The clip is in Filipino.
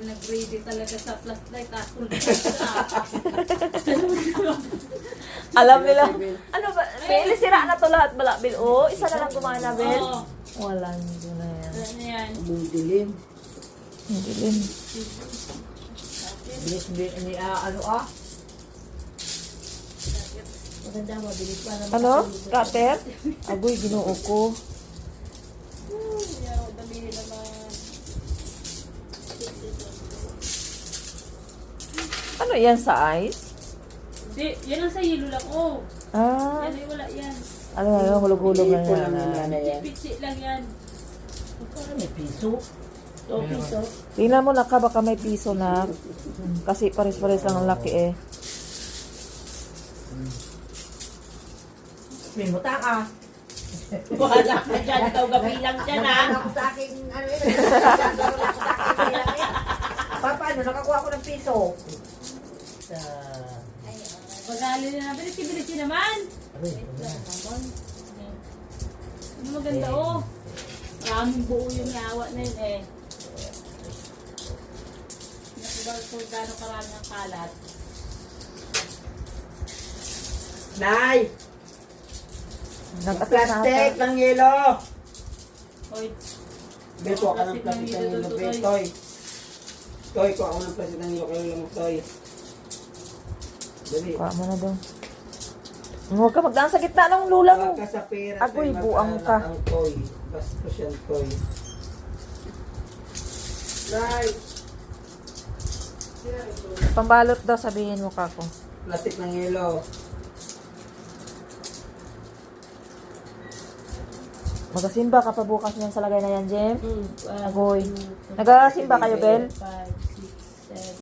Nag-ready talaga sa flashlight. Alam nila. Ano ba? Bel, sira na to lahat bala, Bel. Oh, isa na lang gumana, Bel. Oo. Wala nyo na yan. Ano yan? Dilim. Hindi din. Bilis, ni ano Maganda, mabilis pa naman. Ano? Cutter? Agoy, ginoo ko. Dami naman. Ano yan sa ice? Hindi, yan ang sa hilo lang. Oh, Ah, yan ay wala yan. ano na yun? Hulog-hulog na Ipon yan. lang yan. Yan. Pitsi lang yan. Parang may piso. 2 piso. Tingnan mo na ka, baka may piso na. Kasi pares-pares lang ang laki eh. May muta ka. Wala ka dyan. Ikaw gabilang dyan ha. Ako sa akin, ano yun. Paano? Nakakuha ko ng piso. Pagali na namin. Bilis naman. Ano maganda oh. Maraming buo yung yawa na yun eh. Nakibal kung gano'ng karami ang kalat. Nay! Nag-atas na Plastic ata. ng yelo! Hoy, Beto ka ng plastic ng yelo, Toy. Toy, kuha ko ng plastic ng yelo. Kayo lang, Toy. Dali. Kuha mo na daw. Huwag ka magdaan sa gitna ng lula mo. Huwag ka sa pera. Agoy, Toy, buang ka. mag-anak ang Toy. Basta siyang Toy. Nay! Pambalot daw, sabihin mo ka ko. Plastic ng yelo. Magasimba ka pa bukas niyan sa lagay na yan, Jem. Agoy. Nagasimba kayo, Bel?